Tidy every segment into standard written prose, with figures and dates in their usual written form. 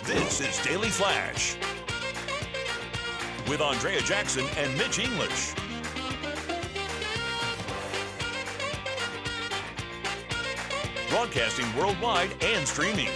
This is Daily Flash with Andrea Jackson and Mitch English. Broadcasting worldwide and streaming.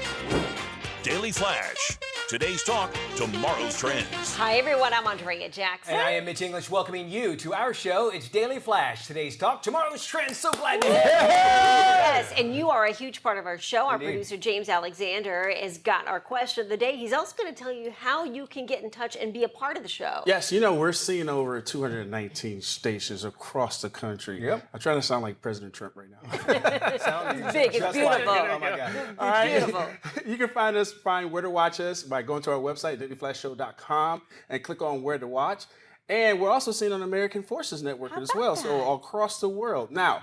Daily Flash. Today's talk, tomorrow's trends. Hi, everyone. I'm Andrea Jackson. And I am Mitch English, welcoming you to our show. It's Daily Flash. Today's talk, tomorrow's trends. So glad to have you. Yes, and you are a huge part of our show. Our Indeed. producer, James Alexander, has got our question of the day. He's also going to tell you how you can get in touch and be a part of the show. Yes, you know, we're seeing over 219 stations across the country. Yep. I'm trying to sound like President Trump right now. It's big. It's Just beautiful. like it. Oh, my God. All right. Beautiful. You can find where to watch us by going to our website, dailyflashshow.com, and click on where to watch. And we're also seen on American Forces Network as well, so across the world. Now,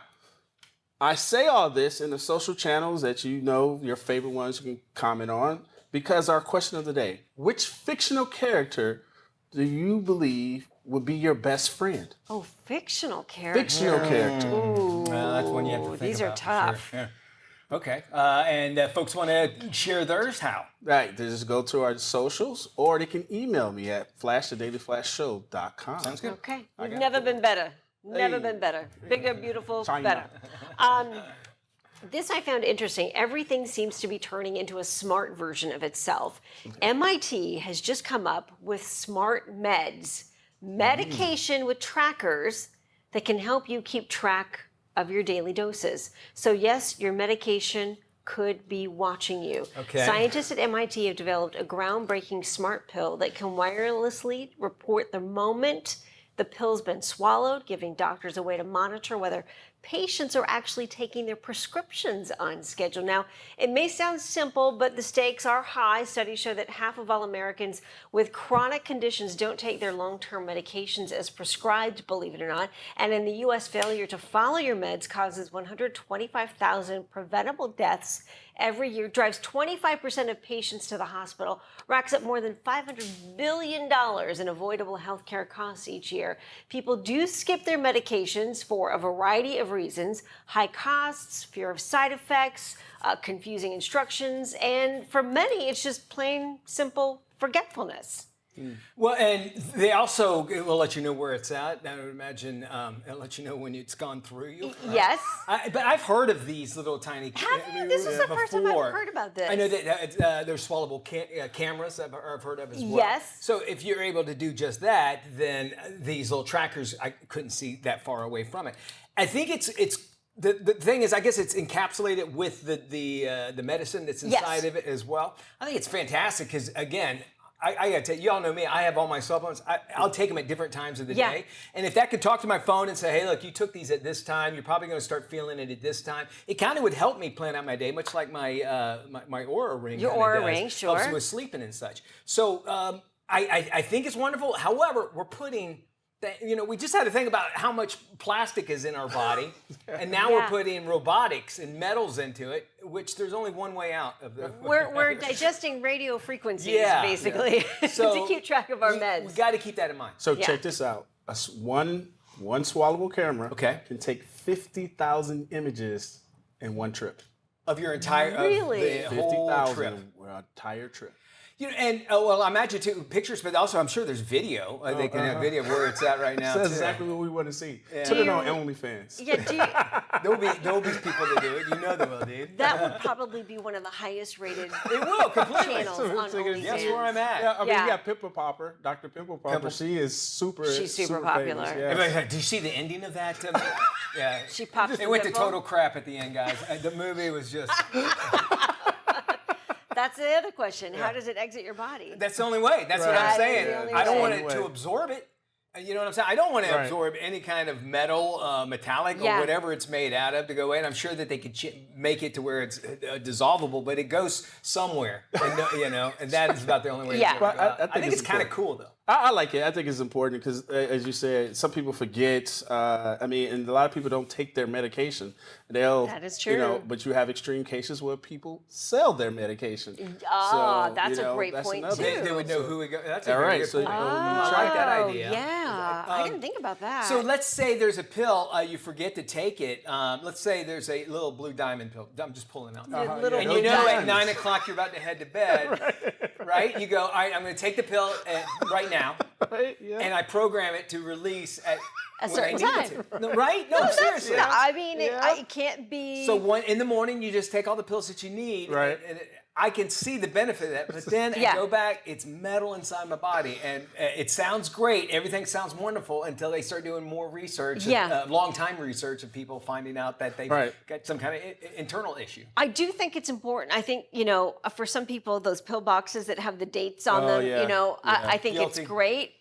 I say all this in the social channels that you know, your favorite ones you can comment on, because our question of the day, which fictional character do you believe would be your best friend? Oh, fictional character. Fictional character. Ooh, That's one you have to think these are about, for tough. sure. Yeah. Okay. And folks want to share theirs? How? Right, they just go to our socials, or they can email me at flash@dailyflashshow.com. Sounds good. Okay. You've never been better. Never Hey. been better. Bigger, beautiful, China. better. This I found interesting. Everything seems to be turning into a smart version of itself. MIT has just come up with smart meds, medication with trackers that can help you keep track of your daily doses. So yes, your medication could be watching you. Okay. Scientists at MIT have developed a groundbreaking smart pill that can wirelessly report the moment the pill's been swallowed, giving doctors a way to monitor whether patients are actually taking their prescriptions on schedule. Now, it may sound simple, but the stakes are high. Studies show that half of all Americans with chronic conditions don't take their long-term medications as prescribed, believe it or not. And in the U.S., failure to follow your meds causes 125,000 preventable deaths every year, drives 25% of patients to the hospital, racks up more than $500 billion in avoidable healthcare costs each year. People do skip their medications for a variety of reasons: high costs, fear of side effects, confusing instructions, and for many, it's just plain simple forgetfulness. Well, and they also will let you know where it's at. I would imagine it'll let you know when it's gone through you. Yes. But I've heard of these little tiny. Have you? This is the first time I've heard about this. I know that there's swallowable cameras I've heard of as well. Yes. So if you're able to do just that, then these little trackers, I couldn't see that far away from it. I think it's. The thing is, I guess it's encapsulated with the medicine that's inside of it as well. I think it's fantastic because, again, I gotta tell you, y'all know me. I have all my supplements. I'll take them at different times of the day. And if that could talk to my phone and say, hey, look, you took these at this time. You're probably going to start feeling it at this time. It kind of would help me plan out my day, much like my my Oura ring. Your Oura ring, sure. Helps with sleeping and such. So I think it's wonderful. However, we're putting. We just had to think about how much plastic is in our body, and now we're putting robotics and metals into it, which there's only one way out of the. We're digesting radio frequencies, basically, So to keep track of our meds. We got to keep that in mind. So check this out. One swallowable camera can take 50,000 images in one trip. Of your entire Really? of the whole 50,000 trip. entire trip. And well, I imagine too pictures, but also I'm sure there's video. They can have video of where it's at right now. That's too. exactly what we want to see. Yeah. Put it on OnlyFans. Yeah, There'll be people that do it. You know they will, dude. that would probably be one of the highest rated It will completely. channels on OnlyFans. That's where I'm at. Yeah, I mean, Yeah. you got Pimple Popper, Dr. Pimple Popper. She is super. She's super popular. Famous, yes. Did you see the ending of that? Yeah. She popped It the went to pimple. total crap at the end, guys. The movie was just. That's the other question. How does it exit your body? That's the only way. That's what Right. I'm saying. That's the only I don't way. want it to absorb it. You know what I'm saying? I don't want to Right. absorb any kind of metal, metallic, or whatever it's made out of to go in. I'm sure that they could make it to where it's dissolvable, but it goes somewhere. And, and that is about the only way. Yeah. To But go out. I I think it's it's kind of important. cool, though. I like it. I think it's important because, as you said, some people forget. And a lot of people don't take their medication. That is true. But you have extreme cases where people sell their medication. That's a great point another. too. They would know who we go. That's a All very right, good so point. you I like that idea. Yeah, I didn't think about that. So let's say there's a pill, you forget to take it. Let's say there's a little blue diamond pill. I'm just pulling it out. little And blue you know at diamonds. 9 o'clock you're about to head to bed, right? You go, all right, I'm going to take the pill right now. Right? Yeah. And I program it to release at A when certain I need it time. to. No, right? No, seriously. Yeah, I mean, it can't be. So in the morning, you just take all the pills that you need. Right. And I can see the benefit of that, but then I go back, it's metal inside my body, and it sounds great. Everything sounds wonderful until they start doing more research, long time research of people finding out that they've got some kind of internal issue. I do think it's important. I think, for some people, those pill boxes that have the dates on them, I think Guilty. it's great.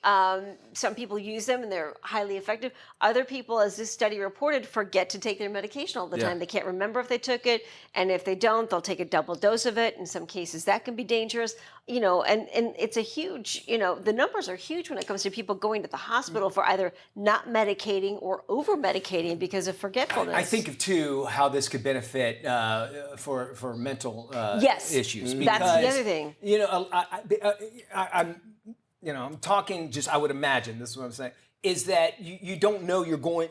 Some people use them and they're highly effective. Other people, as this study reported, forget to take their medication all the time. They can't remember if they took it, and if they don't, they'll take a double dose of it. In some cases, that can be dangerous. And it's a huge, the numbers are huge when it comes to people going to the hospital for either not medicating or over medicating because of forgetfulness. I think of too how this could benefit for mental issues. That's the other thing. I'm talking just. I would imagine this is what I'm saying. Is that you don't know you're going,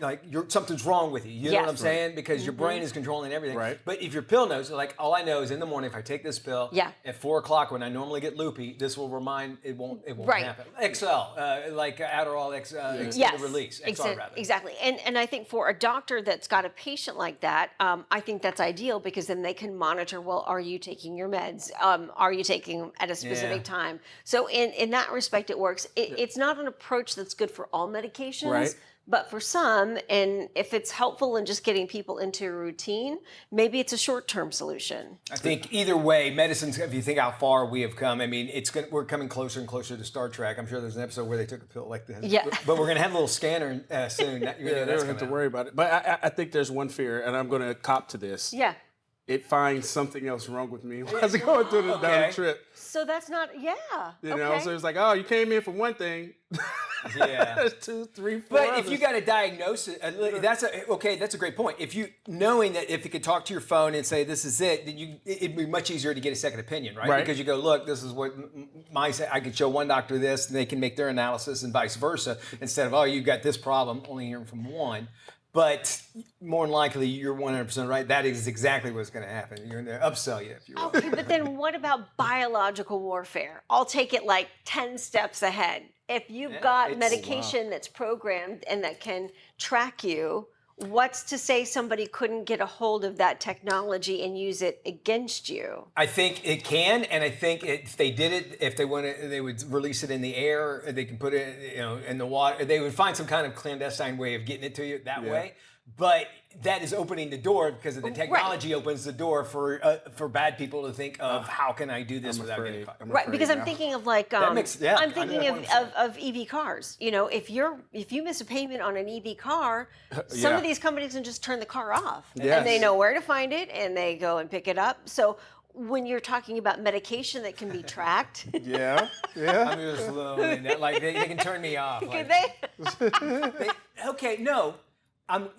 something's wrong with you. You know what I'm saying? Because your brain is controlling everything. Right. But if your pill knows, all I know is in the morning, if I take this pill at 4 o'clock when I normally get loopy, this will remind, it won't happen. XL, like Adderall, extended release, XR rather. Exactly. And I think for a doctor that's got a patient like that, I think that's ideal because then they can monitor, well, are you taking your meds? Are you taking them at a specific time? So in that respect, it works. It's not an approach that's good for all medications, but for some, and if it's helpful in just getting people into a routine, maybe it's a short-term solution. I think either way, medicine's, if you think how far we have come, I mean, we're coming closer and closer to Star Trek. I'm sure there's an episode where they took a pill like this. Yeah. But we're going to have a little scanner soon. They don't have to worry about it. But I think there's one fear, and I'm going to cop to this. Yeah. It finds something else wrong with me while I was going through the down the trip. So that's not, So it's like, oh, you came in for one thing. Yeah. 2, 3, 4. But if you got a diagnosis, that's a great point. If you knowing that if you could talk to your phone and say this is it, then it'd be much easier to get a second opinion, right? Because you go, look, this is what I could show one doctor this, and they can make their analysis, and vice versa. Instead of you've got this problem, only hearing from one. But more than likely, you're 100% right. That is exactly what's going to happen. You're going to upsell you, if you will. Okay, but then what about biological warfare? I'll take it 10 steps ahead. If you've got medication that's programmed and that can track you, what's to say somebody couldn't get a hold of that technology and use it against you? I think it can, and I think if they did it, if they wanted, they would release it in the air. They can put it, in the water. They would find some kind of clandestine way of getting it to you that way. But that is opening the door because of the technology opens the door for bad people to think of how can I do this without getting caught. Right, because I'm thinking of I'm thinking of EV cars. If you miss a payment on an EV car, some of these companies can just turn the car off, and they know where to find it, and they go and pick it up. So when you're talking about medication that can be tracked, I'm just low. They can turn me off. Now I'm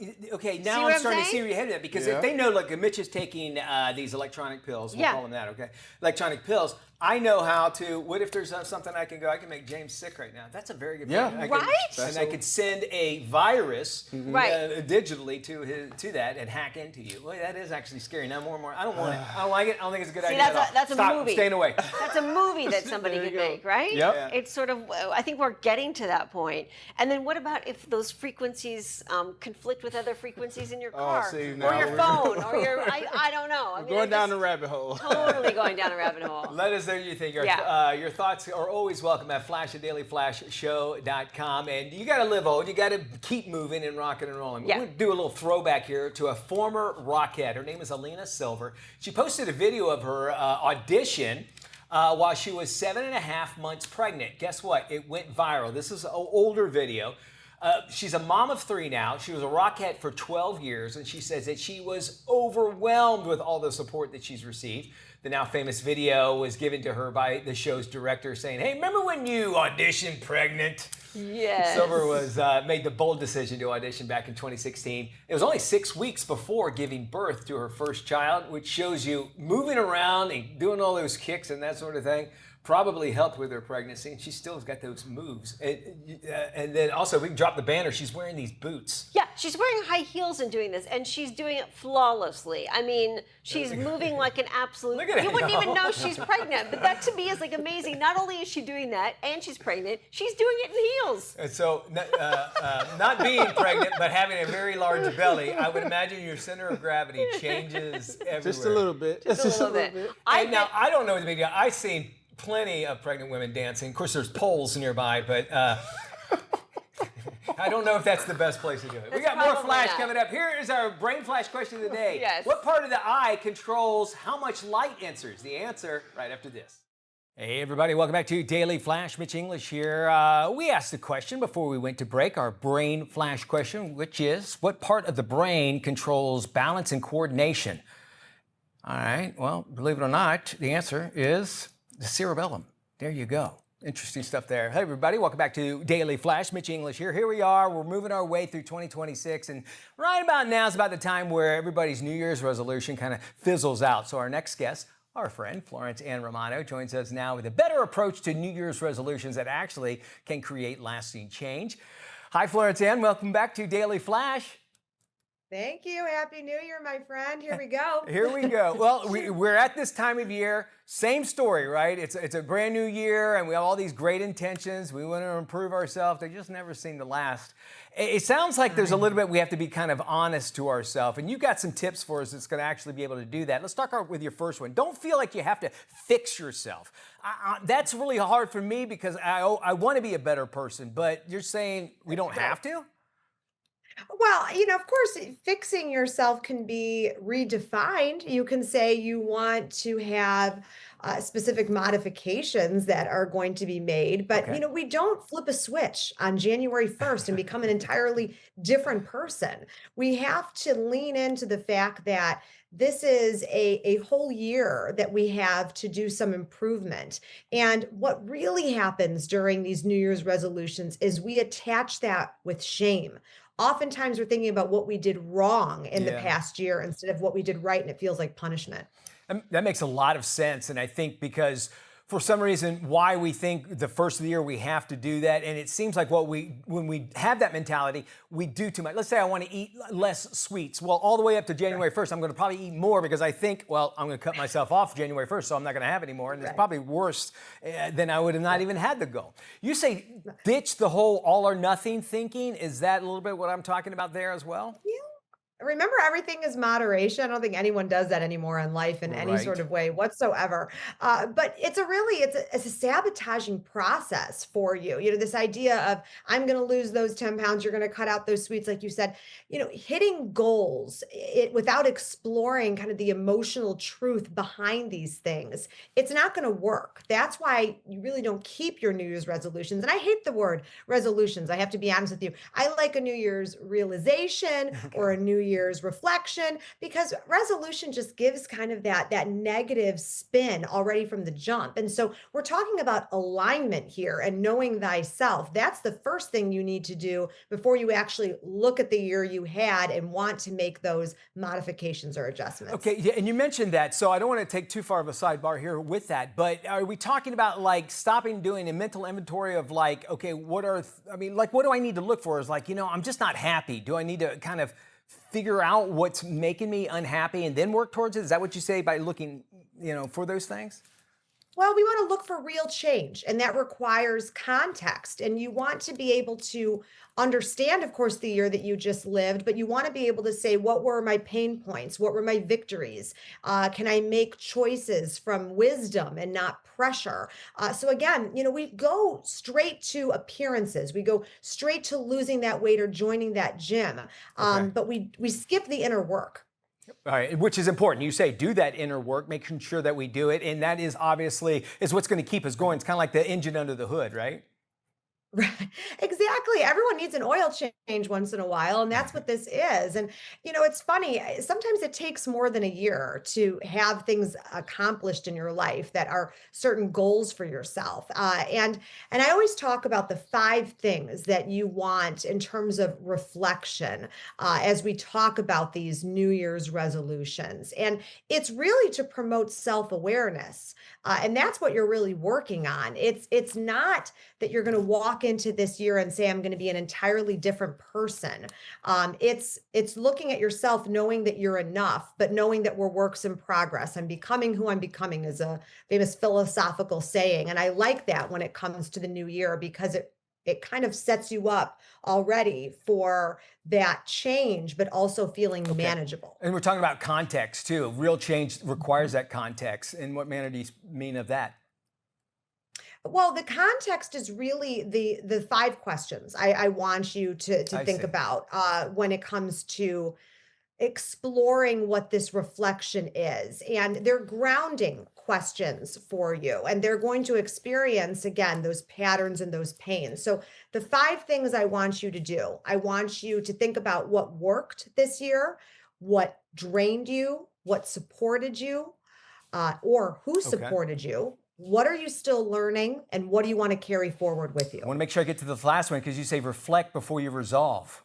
starting to see where you're headed at because if they know, Mitch is taking these electronic pills, we'll call them that, okay? Electronic pills. I know how to. What if there's something I can make James sick right now? That's a very good point. I could send a virus digitally to that and hack into you. Well, that is actually scary. Now more and more, I don't want it. I don't like it. I don't think it's a good idea. That's Stop. a movie. I'm staying away. That's a movie that somebody could make, right? Yep. Yeah. It's sort of. I think we're getting to that point. And then what about if those frequencies conflict with other frequencies in your car, or your phone, or your? I don't know. Going down the rabbit hole. Totally going down a rabbit hole. Let us know what you think. Your thoughts are always welcome at flash@dailyflashshow.com. And you got to live old. You got to keep moving and rocking and rolling. Yeah. We'll do a little throwback here to a former Rockette. Her name is Alina Silver. She posted a video of her audition while she was 7.5 months pregnant. Guess what? It went viral. This is an older video. She's a mom of 3 now. She was a Rockette for 12 years, and she says that she was overwhelmed with all the support that she's received. the now famous video was given to her by the show's director saying, hey, remember when you auditioned pregnant? Yes. Silver was made the bold decision to audition back in 2016. It was only 6 weeks before giving birth to her first child, which shows you moving around and doing all those kicks and that sort of thing probably helped with her pregnancy, and she still has got those moves. And then also, we can drop the banner, she's wearing these boots. Yeah, she's wearing high heels and doing this, and she's doing it flawlessly. I mean, she's moving like an absolute... Look at You it wouldn't go. even know she's pregnant, but that to me is like amazing. Not only is she doing that, and she's pregnant, she's doing it in heels. And so, not being pregnant, but having a very large belly, I would imagine your center of gravity changes everywhere. Just a little bit. Just a little bit. Now, I don't know the video. I've seen plenty of pregnant women dancing. Of course, there's poles nearby, but I don't know if that's the best place to do it. We got more probably Flash not. coming up. Here is our Brain Flash question of the day. Yes. What part of the eye controls how much light enters? The answer right after this. Hey everybody, welcome back to Daily Flash. Mitch English here. We asked the question before we went to break, our Brain Flash question, which is, what part of the brain controls balance and coordination? All right, well, believe it or not, the answer is the cerebellum. There you go. Interesting stuff there. Hey everybody, welcome back to Daily Flash. Mitch English here. Here we are. We're moving our way through 2026, and right about now is about the time where everybody's New Year's resolution kind of fizzles out. So our next guest, our friend Florence Ann Romano, joins us now with a better approach to New Year's resolutions that actually can create lasting change. Hi Florence Ann, welcome back to Daily Flash. Thank you. Happy New Year, my friend. Here we go. Here we go. Well, we're at this time of year. Same story, right? It's a brand new year, and we have all these great intentions. We want to improve ourselves. They just never seem to last. It sounds like there's a little bit we have to be kind of honest to ourselves, and you've got some tips for us that's going to actually be able to do that. Let's start out with your first one. Don't feel like you have to fix yourself. That's really hard for me because I want to be a better person, but you're saying we don't have to? Well, of course, fixing yourself can be redefined. You can say you want to have specific modifications that are going to be made, but Okay. we don't flip a switch on January 1st and become an entirely different person. We have to lean into the fact that this is a whole year that we have to do some improvement. And what really happens during these New Year's resolutions is we attach that with shame. Oftentimes we're thinking about what we did wrong in the Yeah. past year instead of what we did right, and it feels like punishment. That makes a lot of sense. And I think because for some reason, why we think the first of the year we have to do that. And it seems like when we have that mentality, we do too much. Let's say I want to eat less sweets. Well, all the way up to January 1st, I'm going to probably eat more because I think, well, I'm going to cut myself off January 1st, so I'm not going to have any more. And it's Right. probably worse than I would have not even had the goal. You say ditch the whole all or nothing thinking. Is that a little bit what I'm talking about there as well? Yeah. Remember, everything is moderation. I don't think anyone does that anymore in life in any sort Right. of way whatsoever. But it's a sabotaging process for you. This idea of I'm going to lose those 10 pounds, you're going to cut out those sweets, like you said. Hitting goals without exploring kind of the emotional truth behind these things, it's not going to work. That's why you really don't keep your New Year's resolutions. And I hate the word resolutions. I have to be honest with you. I like a New Year's realization or a New Year's reflection, because resolution just gives kind of that negative spin already from the jump. And so we're talking about alignment here and knowing thyself. That's the first thing you need to do before you actually look at the year you had and want to make those modifications or adjustments. Okay, yeah, and you mentioned that, so I don't want to take too far of a sidebar here with that, but are we talking about like stopping doing a mental inventory of like, okay, what do I need to look for? Is like, I'm just not happy. Do I need to kind of figure out what's making me unhappy and then work towards it? Is that what you say by looking, for those things? Well, we want to look for real change, and that requires context. And you want to be able to understand, of course, the year that you just lived, but you want to be able to say, what were my pain points? What were my victories? Can I make choices from wisdom and not pressure? So again, we go straight to appearances. We go straight to losing that weight or joining that gym. Okay. But we skip the inner work. All right, which is important. You say do that inner work, making sure that we do it, and that is obviously what's going to keep us going. It's kind of like the engine under the hood, right? Right. Exactly. Everyone needs an oil change once in a while, and that's what this is. And it's funny. Sometimes it takes more than a year to have things accomplished in your life that are certain goals for yourself. And I always talk about the 5 things that you want in terms of reflection as we talk about these New Year's resolutions. And it's really to promote self-awareness. And that's what you're really working on. It's not that you're going to walk into this year and say, I'm going to be an entirely different person. It's looking at yourself, knowing that you're enough, but knowing that we're works in progress. I'm becoming who I'm becoming is a famous philosophical saying. And I like that when it comes to the new year because it kind of sets you up already for that change, but also feeling manageable. And we're talking about context too. Real change requires that context. And what manner do you mean of that? Well, the context is really the 5 questions I want you to think see. about when it comes to exploring what this reflection is. And they're grounding questions for you. And they're going to experience, again, those patterns and those pains. So, the 5 things I want you to do, I want you to think about what worked this year, what drained you, what supported you, or who supported you. What are you still learning? And what do you want to carry forward with you? I want to make sure I get to the last one because you say reflect before you resolve.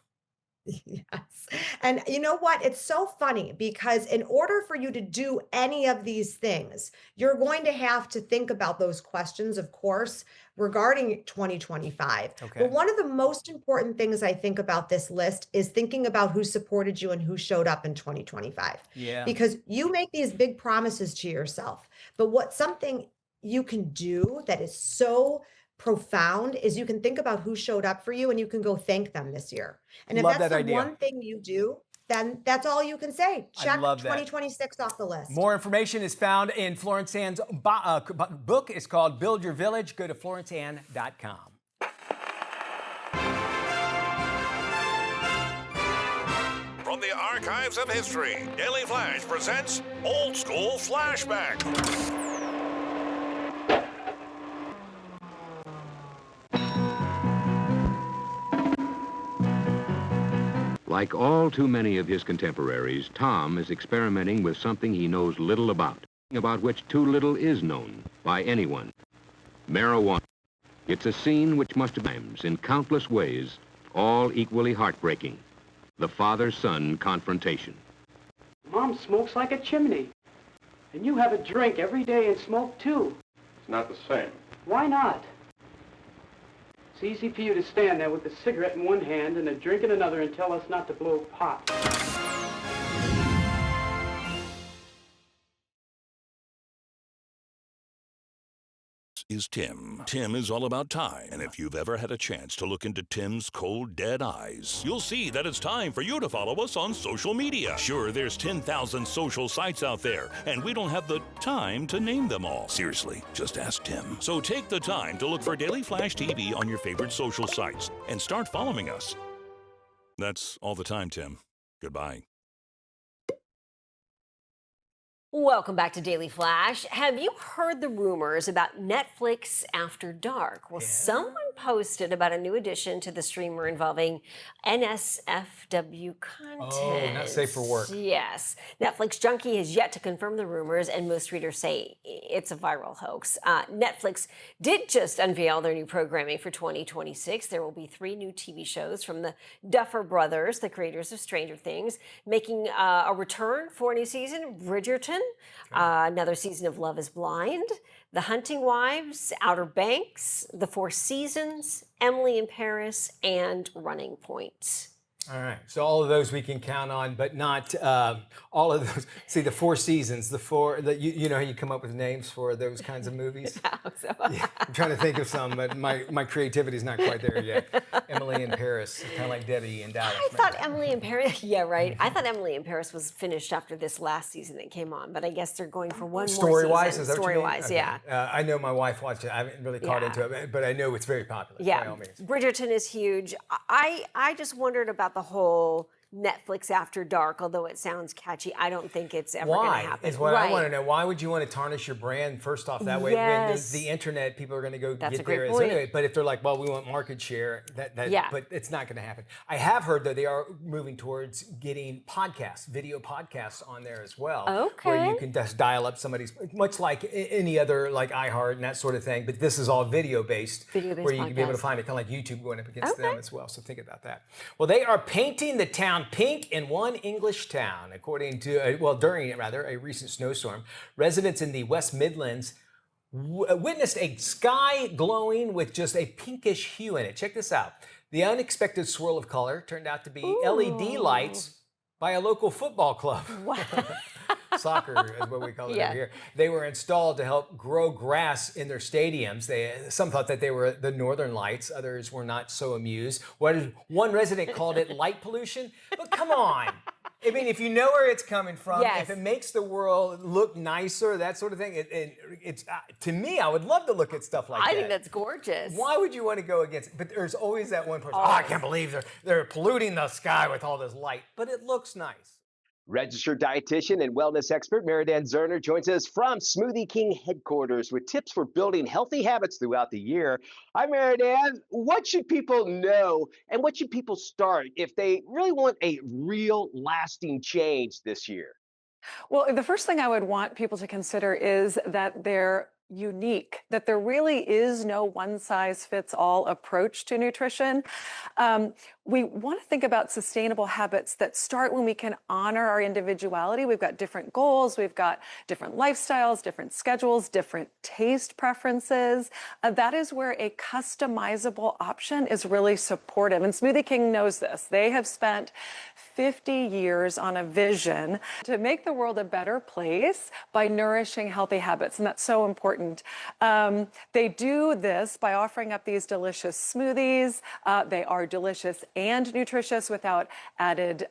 Yes. And you know what? It's so funny because in order for you to do any of these things, you're going to have to think about those questions, of course, regarding 2025. Okay. But one of the most important things I think about this list is thinking about who supported you and who showed up in 2025. Yeah. Because you make these big promises to yourself, but what something you can do that is so profound is you can think about who showed up for you and you can go thank them this year. And if Love that's that the idea. one thing you do, then that's all you can say. Check love that. 2026 off the list. More information is found in Florence Ann's book. It's called Build Your Village. Go to florenceann.com. From the archives of history, Daily Flash presents Old School Flashback. Like all too many of his contemporaries, Tom is experimenting with something he knows little about which too little is known by anyone. Marijuana. It's a scene which must have times, in countless ways, all equally heartbreaking. The father-son confrontation. Mom smokes like a chimney. And you have a drink every day and smoke too. It's not the same. Why not? It's easy for you to stand there with a cigarette in one hand and a drink in another and tell us not to blow pot. Is Tim. Tim is all about time, and if you've ever had a chance to look into Tim's cold, dead eyes, you'll see that it's time for you to follow us on social media. Sure, there's 10,000 social sites out there, and we don't have the time to name them all. Seriously, just ask Tim. So take the time to look for Daily Flash TV on your favorite social sites, and start following us. That's all the time, Tim. Goodbye. Welcome back to Daily Flash. Have you heard the rumors about Netflix After Dark? Well, someone posted about a new addition to the streamer involving NSFW content. Oh, not safe for work. Yes. Netflix Junkie has yet to confirm the rumors, and most readers say it's a viral hoax. Netflix did just unveil their new programming for 2026. There will be 3 new TV shows from the Duffer Brothers, the creators of Stranger Things, making a return for a new season. Bridgerton, another season of Love is Blind, The Hunting Wives, Outer Banks, The Four Seasons, Emily in Paris, and Running Point. All right. So all of those we can count on, but not all of those. See, the Four Seasons, you know how you come up with names for those kinds of movies? Yeah, I'm trying to think of some, but my creativity is not quite there yet. Emily in Paris, kind of like Debbie in Dallas. I thought Emily in Paris, yeah, right. I thought Emily in Paris was finished after this last season that came on, but I guess they're going for one more Story-wise, season. is that what you mean? Story-wise, Okay. yeah. I know my wife watched it. I haven't really caught into it, but I know it's very popular. By Yeah, all means. Bridgerton is huge. I just wondered about the whole Netflix After Dark, although it sounds catchy. I don't think it's ever going to Why happen. is what I want to know. Why would you want to tarnish your brand first off that way? Yes. When the internet, people are going to go That's a get great there point. anyway. But if they're like, well, we want market share, Yeah. but it's not going to happen. I have heard though they are moving towards getting podcasts, video podcasts on there as well. Where Okay. you can just dial up somebody's, much like any other like iHeart and that sort of thing. But this is all video based, Video-based where you can be able to podcast. find it, kind of like YouTube going up against them Okay. as well. So think about that. Well, they are painting the town pink in one English town, according to, during a recent snowstorm. Residents in the West Midlands witnessed a sky glowing with just a pinkish hue in it. Check this out. The unexpected swirl of color turned out to be LED lights by a local football club. Wow. Soccer is what we call it Yeah. over here. They were installed to help grow grass in their stadiums. Some thought that they were the Northern Lights. Others were not so amused. One resident called it light pollution. But come on. I mean, if you know where it's coming from, Yes. if it makes the world look nicer, that sort of thing, it's to me, I would love to look at stuff like that. I think that's gorgeous. Why would you want to go against it? But there's always that one person, I can't believe they're polluting the sky with all this light. But it looks nice. Registered dietitian and wellness expert Maridan Zerner joins us from Smoothie King headquarters with tips for building healthy habits throughout the year. Hi, Maridan. What should people know and what should people start if they really want a real lasting change this year? Well, the first thing I would want people to consider is that they're unique, that there really is no one-size-fits-all approach to nutrition. We want to think about sustainable habits that start when we can honor our individuality. We've got different goals, we've got different lifestyles, different schedules, different taste preferences. That is where a customizable option is really supportive. And Smoothie King knows this. They have spent 50 years on a vision to make the world a better place by nourishing healthy habits, and that's so important. They do this by offering up these delicious smoothies. They are delicious and nutritious without added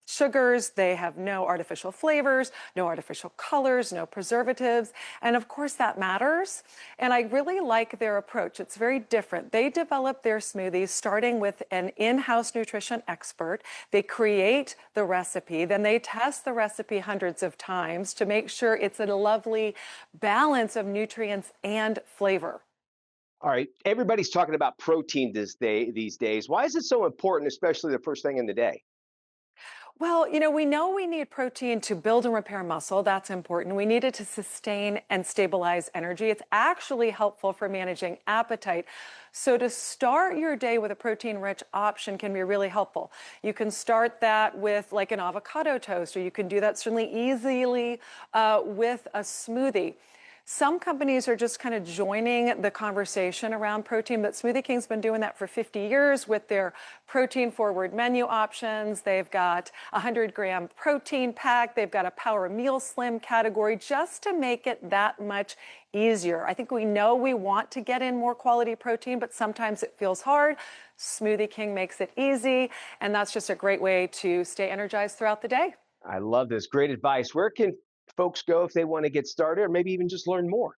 sugars. They have no artificial flavors, no artificial colors, no preservatives. And of course that matters. And I really like their approach. It's very different. They develop their smoothies starting with an in-house nutrition expert. They create the recipe, then they test the recipe hundreds of times to make sure it's a lovely balance of nutrients and flavor. All right, everybody's talking about protein these days. Why is it so important, especially the first thing in the day? Well, we know we need protein to build and repair muscle. That's important. We need it to sustain and stabilize energy. It's actually helpful for managing appetite. So to start your day with a protein-rich option can be really helpful. You can start that with like an avocado toast, or you can do that certainly easily with a smoothie. Some companies are just kind of joining the conversation around protein, but Smoothie King's been doing that for 50 years with their protein-forward menu options. They've got a 100-gram protein pack. They've got a Power Meal Slim category just to make it that much easier. I think we know we want to get in more quality protein, but sometimes it feels hard. Smoothie King makes it easy, and that's just a great way to stay energized throughout the day. I love this. Great advice. Where can folks go if they want to get started or maybe even just learn more?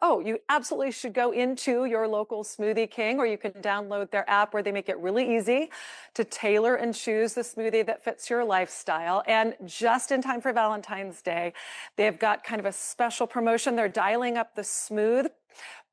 Oh, you absolutely should go into your local Smoothie King, or you can download their app where they make it really easy to tailor and choose the smoothie that fits your lifestyle. And just in time for Valentine's Day, they've got kind of a special promotion. They're dialing up the smooth,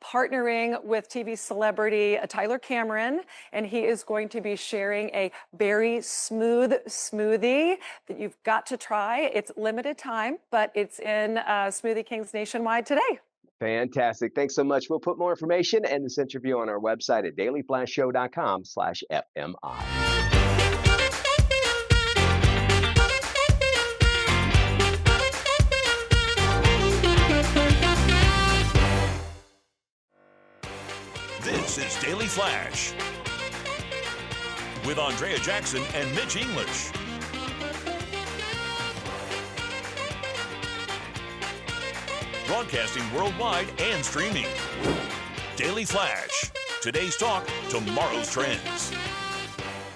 partnering with TV celebrity Tyler Cameron, and he is going to be sharing a berry smooth smoothie that you've got to try. It's limited time, but it's in Smoothie Kings nationwide today. Fantastic. Thanks so much. We'll put more information and this interview on our website at dailyflashshow.com/FMI. This is Daily Flash with Andrea Jackson and Mitch English. Broadcasting worldwide and streaming. Daily Flash. Today's talk, tomorrow's trends.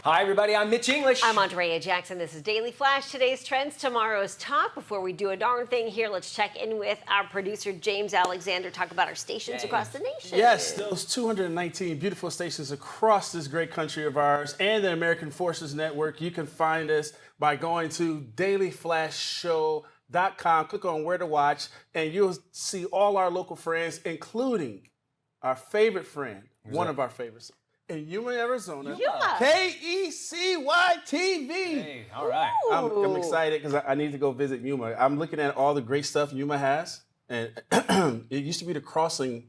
Hi, everybody. I'm Mitch English. I'm Andrea Jackson. This is Daily Flash. Today's trends, tomorrow's talk. Before we do a darn thing here, let's check in with our producer, James Alexander, talk about our stations across the nation. Yes, those 219 beautiful stations across this great country of ours and the American Forces Network. You can find us by going to dailyflashshow.com. Click on Where to Watch, and you'll see all our local friends, including our favorite friend, one of our favorites, in Yuma, Arizona. Yuma. KECY-TV. Hey, all right. I'm excited because I need to go visit Yuma. I'm looking at all the great stuff Yuma has, and it used to be the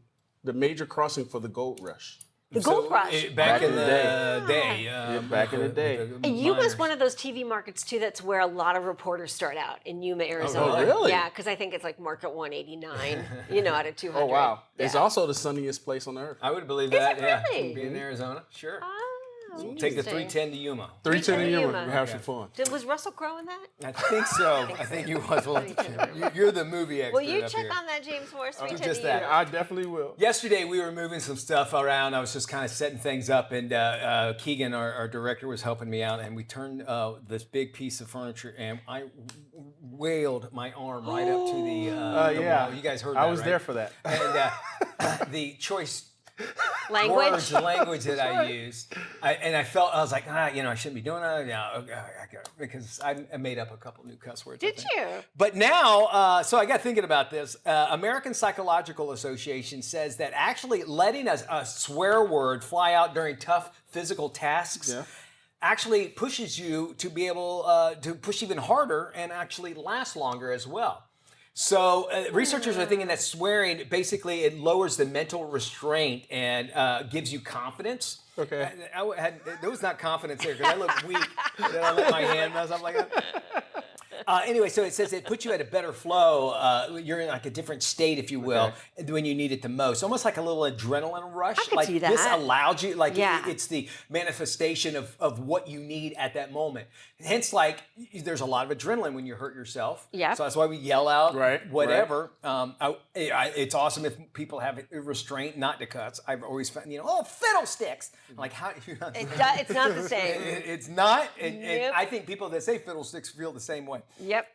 major crossing for the gold rush. The Gold Rush. Back in the day. Back in the day. And Yuma's one of those TV markets, too, that's where a lot of reporters start out, in Yuma, Arizona. Oh, really? Yeah, because I think it's like market 189, out of 200. Oh, wow. Yeah. It's also the sunniest place on earth. I would believe that. Is it really? Yeah. Be in Arizona. Sure. Take the Interesting. 310 to Yuma. 310 in Yuma. Yuma. We'll have some fun. Was Russell Crowe in that? I think so. I think you was. Well, you're the movie expert. Will you up check here. on that, James, for us? do 310 just to that. Yuma. I definitely will. Yesterday, we were moving some stuff around. I was just kind of setting things up, and Keegan, our director, was helping me out, and we turned this big piece of furniture, and I wailed my arm right up to the yeah. wall. You guys heard that, I was right? there for that. And the choice Language? language that I used, I was like, I shouldn't be doing that. Yeah, because I made up a couple new cuss words. Did you? But now, so I got thinking about this. American Psychological Association says that actually letting a swear word fly out during tough physical tasks actually pushes you to be able to push even harder and actually last longer as well. So researchers are thinking that swearing, basically, it lowers the mental restraint and gives you confidence. Okay. There was not confidence there because I looked weak. Then I let my hand mess up like that. Anyway, so it says it puts you at a better flow. You're in like a different state, if you will, when you need it the most. Almost like a little adrenaline rush. I could like see that. this allowed you, like Yeah. it's the manifestation of what you need at that moment. Hence, like there's a lot of adrenaline when you hurt yourself. Yep. So that's why we yell out, Right, whatever. It's awesome if people have restraint not to cuss. I've always found, fiddlesticks. Like how? It's not the same. It's not. And Nope. I think people that say fiddlesticks feel the same way. Yep.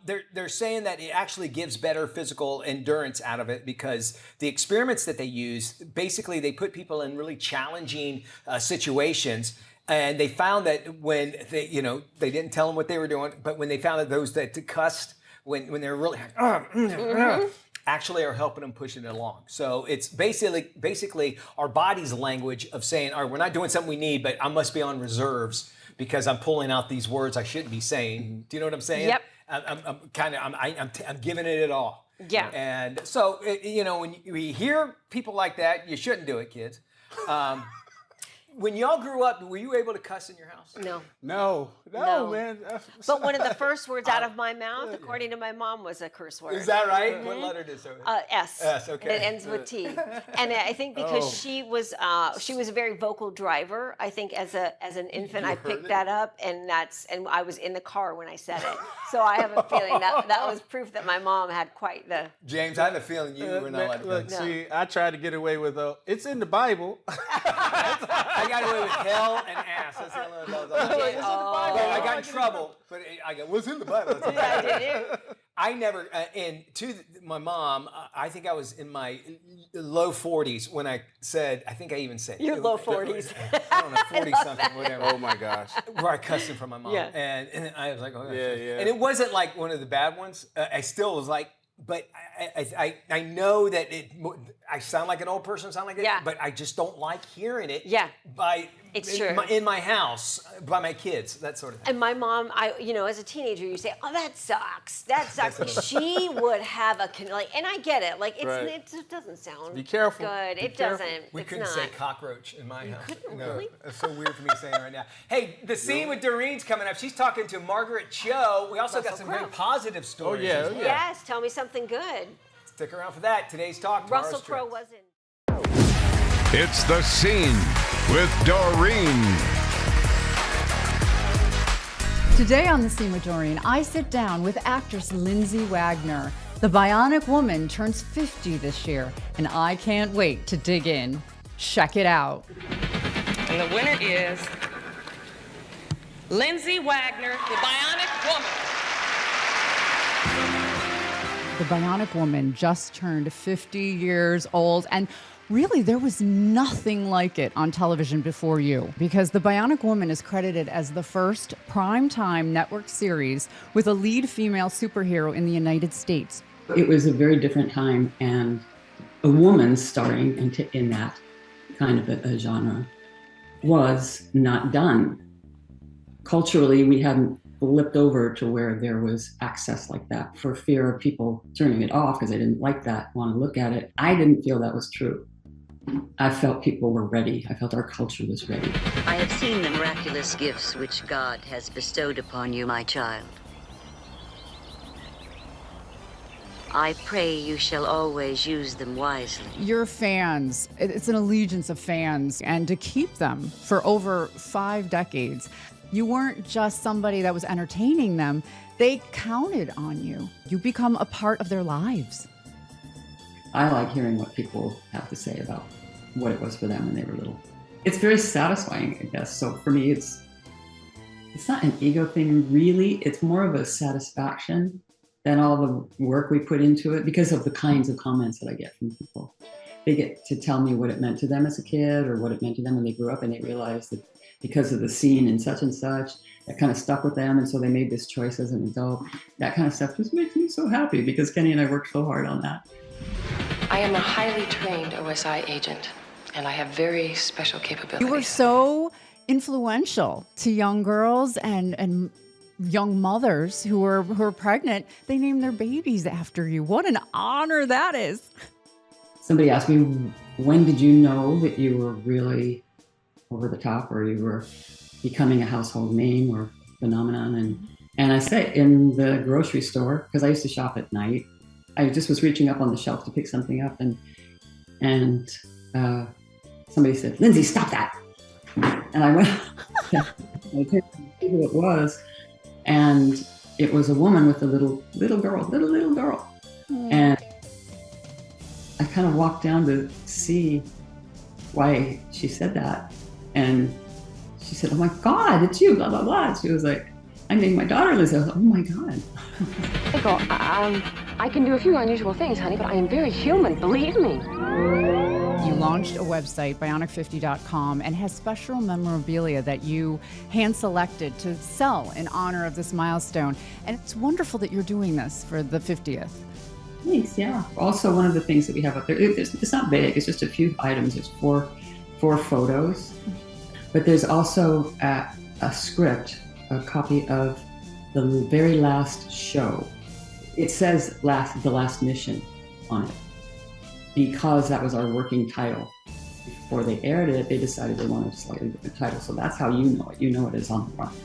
They're saying that it actually gives better physical endurance out of it because the experiments that they use, basically they put people in really challenging situations, and they found that when they didn't tell them what they were doing, but when they found that those that cussed when they were really actually are helping them push it along. So it's basically our body's language of saying, all right, we're not doing something we need, but I must be on reserves because I'm pulling out these words I shouldn't be saying. Do you know what I'm saying? Yep. I'm giving it all. Yeah. And so, when we hear people like that, you shouldn't do it, kids. When y'all grew up, were you able to cuss in your house? No. No, No. man. But one of the first words out of my mouth, according to my mom, was a curse word. Is that right? What letter does it? S. S, okay. And it ends with T. And I think because she was a very vocal driver. I think as an infant, I picked that up, and I was in the car when I said it. So I have a feeling that was proof that my mom had quite the. James, I have a feeling you were not allowed to Look, cuss. see, I tried to get away with it's in the Bible. I got away with hell and ass. That's the only one that was I got in trouble, but I got what's in the Bible. Yeah, did you? I never, and to my mom, I think I was in my low 40s when I said, I think I even said. Your low 40s. I don't know, 40-something, whatever. Oh my gosh. Where I cussed in front of my mom. Yeah. And I was like, oh, Yeah. And it wasn't like one of the bad ones. I still was like, but I know that I sound like an old person, but I just don't like hearing it. Yeah. It's true. In my house by my kids, that sort of thing. And my mom, as a teenager, you say, "Oh, that sucks. That sucks." She would have and I get it. Like it doesn't sound. Be careful. Good. Be It careful. doesn't. We it's couldn't not. say cockroach in my house. couldn't, No, really? it's so weird for me saying it right now. Hey, the scene with Doreen's coming up. She's talking to Margaret Cho. We also got Russell some Crowe. very positive stories. yeah, as oh, well. yeah. Yes. Tell me something good. Stick around for that. Today's talk. Russell tomorrow's Crowe trends. wasn't. It's The Scene with Doreen. Today on The Scene with Doreen, I sit down with actress Lindsay Wagner. The Bionic Woman turns 50 this year, and I can't wait to dig in. Check it out. And the winner is Lindsay Wagner, the Bionic Woman. The Bionic Woman just turned 50 years old, and really there was nothing like it on television before you, because The Bionic Woman is credited as the first primetime network series with a lead female superhero in the United States. It was a very different time, and a woman starring in that kind of a genre was not done. Culturally, we hadn't flipped over to where there was access like that, for fear of people turning it off because they didn't like that, want to look at it. I didn't feel that was true. I felt people were ready. I felt our culture was ready. I have seen the miraculous gifts which God has bestowed upon you, my child. I pray you shall always use them wisely. Your fans, it's an allegiance of fans, and to keep them for over 5 decades, you weren't just somebody that was entertaining them, they counted on you. You become a part of their lives. I like hearing what people have to say about what it was for them when they were little. It's very satisfying, I guess. So for me, it's not an ego thing, really. It's more of a satisfaction than all the work we put into it, because of the kinds of comments that I get from people. They get to tell me what it meant to them as a kid, or what it meant to them when they grew up, and they realized that because of the scene and such, that kind of stuck with them, and so they made this choice as an adult. That kind of stuff just makes me so happy, because Kenny and I worked so hard on that. I am a highly trained OSI agent, and I have very special capabilities. You were so influential to young girls and young mothers who are pregnant. They named their babies after you. What an honor that is. Somebody asked me, when did you know that you were really over the top, or you were becoming a household name or phenomenon? And I say, in the grocery store, because I used to shop at night. I just was reaching up on the shelf to pick something up, and somebody said, "Lindsay, stop that!" And I went, I turned to see who it was, and it was a woman with a little girl, and I kind of walked down to see why she said that, and she said, "Oh my God, it's you!" Blah blah blah. She was like, "I named my daughter Lizzie." I was like, "Oh my God." Michael, I can do a few unusual things, honey, but I am very human, believe me. You launched a website, bionic50.com, and has special memorabilia that you hand-selected to sell in honor of this milestone. And it's wonderful that you're doing this for the 50th. Thanks, yeah. Also, one of the things that we have up there, it's not big, it's just a few items. There's four photos, but there's also a script, a copy of the very last show. It says The Last Mission on it, because that was our working title. Before they aired it, they decided they wanted a slightly different title. So that's how you know it. You know it is on the front.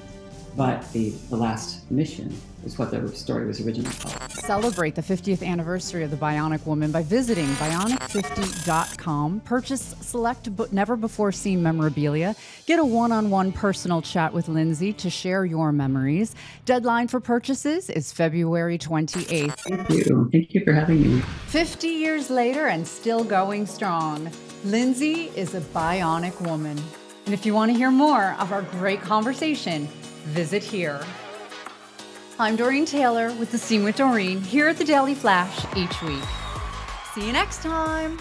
But the Last Mission is what the story was originally called. Celebrate the 50th anniversary of The Bionic Woman by visiting bionic50.com. Purchase select but never-before-seen memorabilia. Get a one-on-one personal chat with Lindsay to share your memories. Deadline for purchases is February 28th. Thank you. Thank you for having me. 50 years later and still going strong, Lindsay is a Bionic Woman. And if you want to hear more of our great conversation, visit here. I'm Doreen Taylor with The Scene with Doreen here at the Daily Flash each week. See you next time.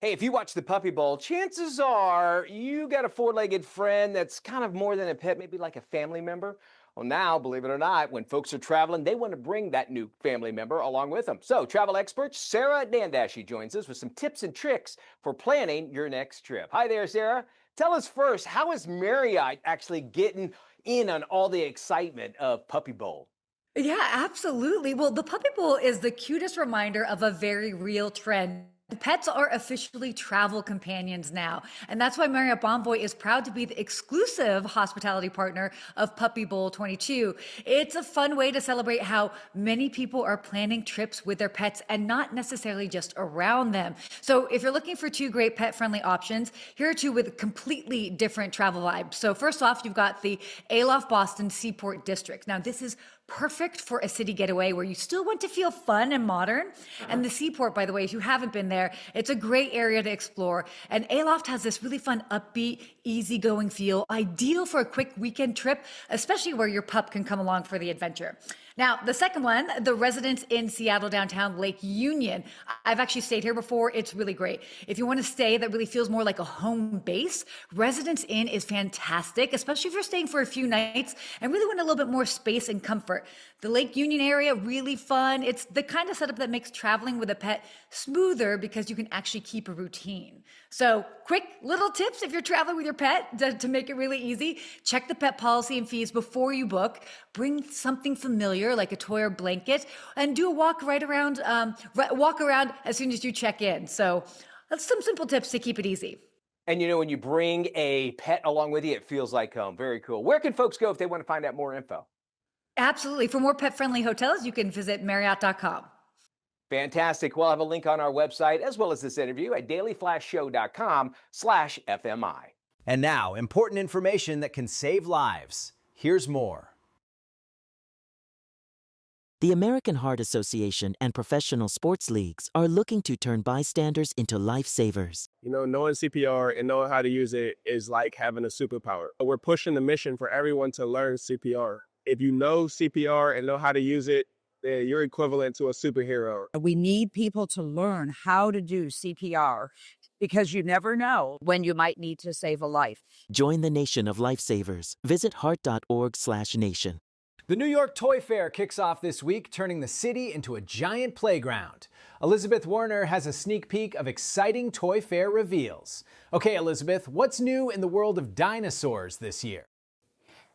Hey, if you watch the Puppy Bowl, chances are you got a four-legged friend that's kind of more than a pet, maybe like a family member. Well, now, believe it or not, when folks are traveling, they want to bring that new family member along with them. So, travel expert Sarah Dandashy joins us with some tips and tricks for planning your next trip. Hi there, Sarah. Tell us first, how is Marriott actually getting in on all the excitement of Puppy Bowl? Yeah, absolutely. Well, the Puppy Bowl is the cutest reminder of a very real trend The pets are officially travel companions now, and that's why Marriott Bonvoy is proud to be the exclusive hospitality partner of Puppy Bowl 22. It's a fun way to celebrate how many people are planning trips with their pets and not necessarily just around them. So if you're looking for two great pet-friendly options, here are two with completely different travel vibes. So first off, you've got the Aloft Boston Seaport District. Now this is perfect for a city getaway where you still want to feel fun and modern. And the Seaport, by the way, if you haven't been there, it's a great area to explore. And Aloft has this really fun, upbeat, easygoing feel, ideal for a quick weekend trip, especially where your pup can come along for the adventure. Now, the second one, the Residence Inn Seattle downtown Lake Union. I've actually stayed here before. It's really great. If you want to stay that really feels more like a home base, Residence Inn is fantastic, especially if you're staying for a few nights and really want a little bit more space and comfort. The Lake Union area, really fun. It's the kind of setup that makes traveling with a pet smoother because you can actually keep a routine. So quick little tips if you're traveling with your pet to make it really easy. Check the pet policy and fees before you book. Bring something familiar like a toy or blanket and do a walk around as soon as you check in. So that's some simple tips to keep it easy. And you know, when you bring a pet along with you, it feels like home. Very cool. Where can folks go if they want to find out more info? Absolutely. For more pet-friendly hotels, you can visit Marriott.com. Fantastic. We'll have a link on our website as well as this interview at dailyflashshow.com/FMI. And now, important information that can save lives. Here's more. The American Heart Association and professional sports leagues are looking to turn bystanders into lifesavers. You know, knowing CPR and knowing how to use it is like having a superpower. We're pushing the mission for everyone to learn CPR. If you know CPR and know how to use it, then you're equivalent to a superhero. We need people to learn how to do CPR because you never know when you might need to save a life. Join the nation of lifesavers. Visit heart.org/nation. The New York Toy Fair kicks off this week, turning the city into a giant playground. Elizabeth Werner has a sneak peek of exciting Toy Fair reveals. Okay, Elizabeth, what's new in the world of dinosaurs this year?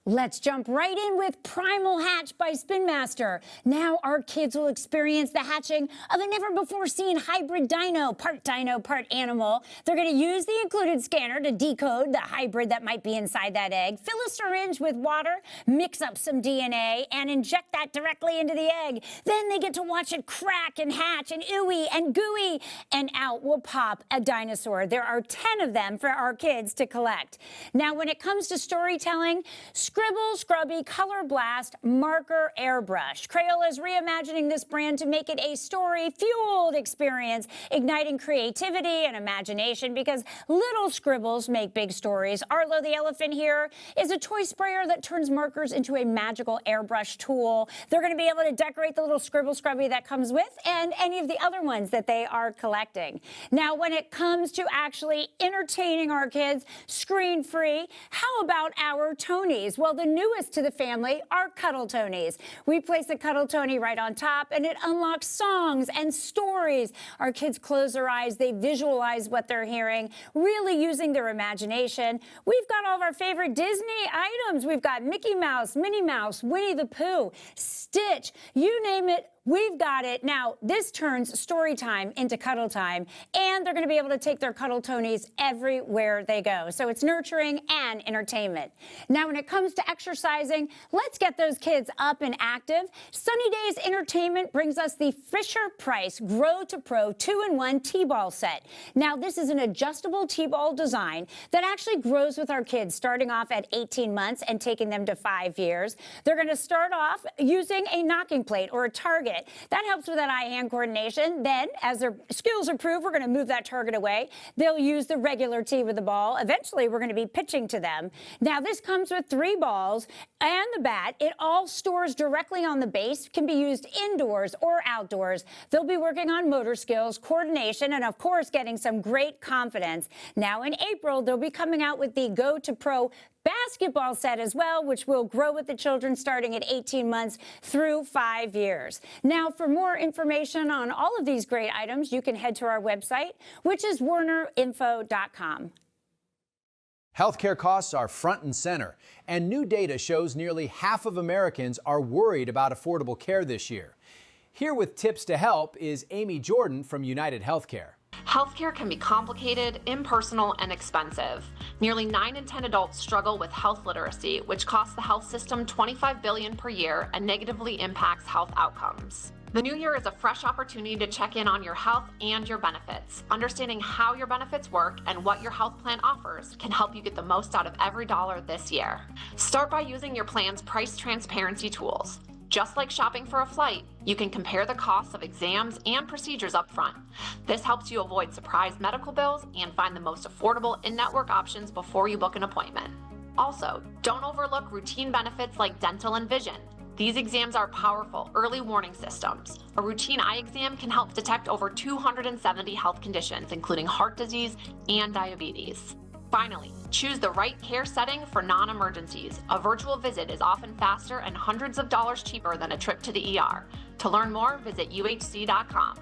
Let's jump right in with Primal Hatch by Spin Master. Now our kids will experience the hatching of a never-before-seen hybrid dino, part animal. They're going to use the included scanner to decode the hybrid that might be inside that egg, fill a syringe with water, mix up some DNA, and inject that directly into the egg. Then they get to watch it crack and hatch and ooey and gooey, and out will pop a dinosaur. There are 10 of them for our kids to collect. Now, when it comes to storytelling, Scribble, Scrubby, Color Blast, Marker, Airbrush. Crayola is reimagining this brand to make it a story-fueled experience, igniting creativity and imagination because little scribbles make big stories. Arlo the elephant here is a toy sprayer that turns markers into a magical airbrush tool. They're going to be able to decorate the little Scribble Scrubby that comes with and any of the other ones that they are collecting. Now, when it comes to actually entertaining our kids screen-free, how about our Tonys? Well, the newest to the family are Cuddle Tonys. We place the Cuddle Tony right on top, and it unlocks songs and stories. Our kids close their eyes, they visualize what they're hearing, really using their imagination. We've got all of our favorite Disney items. We've got Mickey Mouse, Minnie Mouse, Winnie the Pooh, Stitch, you name it. We've got it. Now, this turns story time into cuddle time, and they're going to be able to take their Cuddle Tonys everywhere they go. So it's nurturing and entertainment. Now, when it comes to exercising, let's get those kids up and active. Sunny Days Entertainment brings us the Fisher-Price Grow to Pro 2-in-1 T-ball set. Now, this is an adjustable T-ball design that actually grows with our kids, starting off at 18 months and taking them to 5 years. They're going to start off using a knocking plate or a target. That helps with that eye-hand coordination. Then, as their skills improve, we're going to move that target away. They'll use the regular tee with the ball. Eventually, we're going to be pitching to them. Now, this comes with 3 balls and the bat. It all stores directly on the base, can be used indoors or outdoors. They'll be working on motor skills, coordination, and of course, getting some great confidence. Now, in April, they'll be coming out with the Go to Pro basketball set as well, which will grow with the children starting at 18 months through 5 years. Now, for more information on all of these great items, you can head to our website, which is WernerInfo.com. Healthcare costs are front and center, and new data shows nearly half of Americans are worried about affordable care this year. Here with tips to help is Amy Jordan from United Healthcare. Healthcare can be complicated, impersonal, and expensive. Nearly 9 in 10 adults struggle with health literacy, which costs the health system $25 billion per year and negatively impacts health outcomes. The new year is a fresh opportunity to check in on your health and your benefits. Understanding how your benefits work and what your health plan offers can help you get the most out of every dollar this year. Start by using your plan's price transparency tools. Just like shopping for a flight, you can compare the costs of exams and procedures up front. This helps you avoid surprise medical bills and find the most affordable in-network options before you book an appointment. Also, don't overlook routine benefits like dental and vision. These exams are powerful early warning systems. A routine eye exam can help detect over 270 health conditions, including heart disease and diabetes. Finally, choose the right care setting for non-emergencies. A virtual visit is often faster and hundreds of dollars cheaper than a trip to the ER. To learn more, visit uhc.com.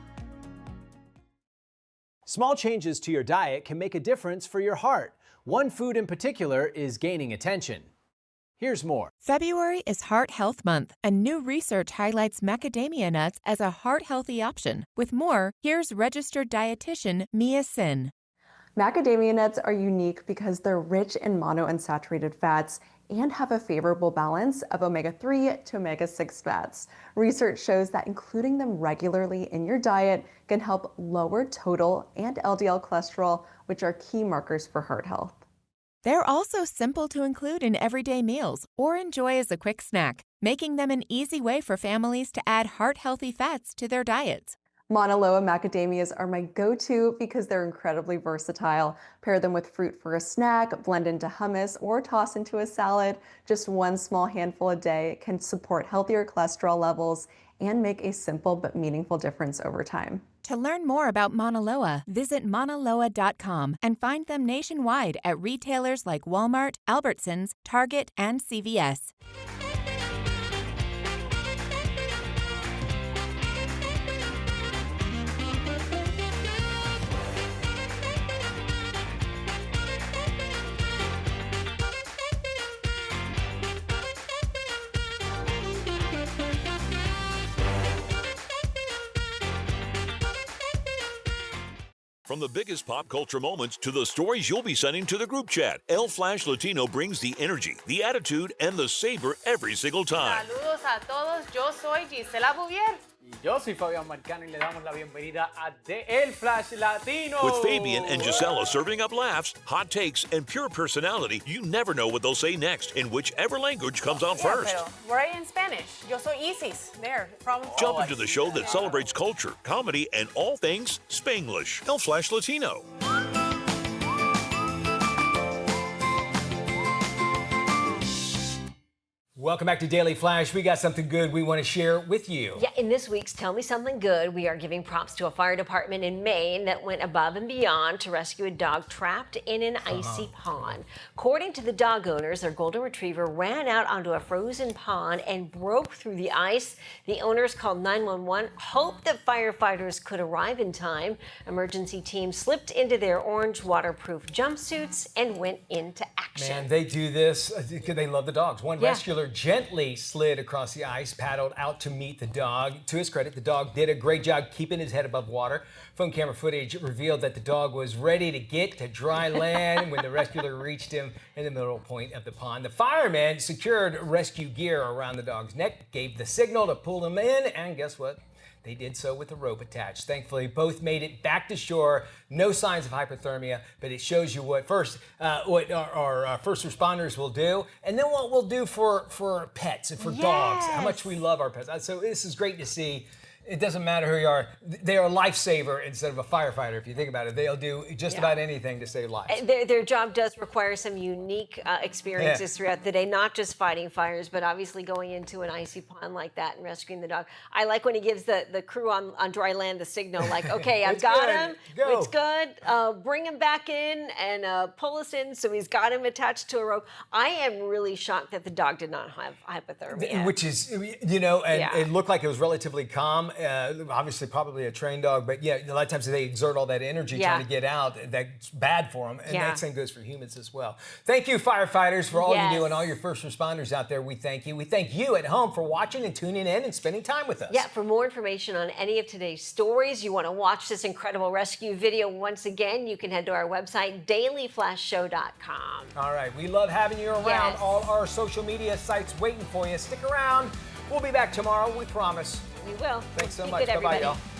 Small changes to your diet can make a difference for your heart. One food in particular is gaining attention. Here's more. February is Heart Health Month, and new research highlights macadamia nuts as a heart-healthy option. With more, here's registered dietitian Mia Sin. Macadamia nuts are unique because they're rich in monounsaturated fats and have a favorable balance of omega-3 to omega-6 fats. Research shows that including them regularly in your diet can help lower total and LDL cholesterol, which are key markers for heart health. They're also simple to include in everyday meals or enjoy as a quick snack, making them an easy way for families to add heart-healthy fats to their diets. Mauna Loa macadamias are my go-to because they're incredibly versatile. Pair them with fruit for a snack, blend into hummus, or toss into a salad. Just one small handful a day can support healthier cholesterol levels and make a simple but meaningful difference over time. To learn more about Mauna Loa, visit maunaloa.com and find them nationwide at retailers like Walmart, Albertsons, Target, and CVS. From the biggest pop culture moments to the stories you'll be sending to the group chat, El Flash Latino brings the energy, the attitude, and the savor every single time. Saludos a todos, yo soy Gisela Bouvier. Y yo soy Fabián Marcano y le damos la bienvenida a The El Flash Latino. With Fabian and Gisela serving up laughs, hot takes, and pure personality, you never know what they'll say next in whichever language comes out first. Pero we're in Spanish. Yo soy Isis. There, from Jump into the show that celebrates culture, comedy, and all things Spanglish. El Flash Latino. Welcome back to Daily Flash. We got something good we want to share with you. Yeah, in this week's Tell Me Something Good, we are giving props to a fire department in Maine that went above and beyond to rescue a dog trapped in an icy pond. According to the dog owners, their golden retriever ran out onto a frozen pond and broke through the ice. The owners called 911, hoped that firefighters could arrive in time. Emergency teams slipped into their orange waterproof jumpsuits and went into action. Man, they do this because they love the dogs. One rescuer gently slid across the ice, paddled out to meet the dog. To his credit, the dog did a great job keeping his head above water. Phone camera footage revealed that the dog was ready to get to dry land when the rescuer reached him in the middle point of the pond. The firemen secured rescue gear around the dog's neck, gave the signal to pull him in, and guess what? They did so with a rope attached. Thankfully, both made it back to shore. No signs of hypothermia, but it shows you what our first responders will do, and then what we'll do for pets and for dogs. How much we love our pets. So this is great to see. It doesn't matter who you are. They are a lifesaver instead of a firefighter. If you think about it, they'll do just about anything to save lives. Their job does require some unique experiences throughout the day, not just fighting fires, but obviously going into an icy pond like that and rescuing the dog. I like when he gives the crew on dry land the signal, like, okay, I've got him. Go. It's good. Bring him back in and pull us in. So he's got him attached to a rope. I am really shocked that the dog did not have hypothermia. Which is, and it looked like it was relatively calm. obviously probably a trained dog, but yeah, a lot of times they exert all that energy trying to get out. That's bad for them, and that same goes for humans as well. Thank you, firefighters, for all you do, and all your first responders out there. We thank you. We thank you at home for watching and tuning in and spending time with us. Yeah, for more information on any of today's stories, you want to watch this incredible rescue video once again, you can head to our website, dailyflashshow.com. All right, we love having you around. All our social media sites waiting for you. Stick around. We'll be back tomorrow, we promise. We will. Thanks so Be much. good, Bye-bye, everybody. y'all.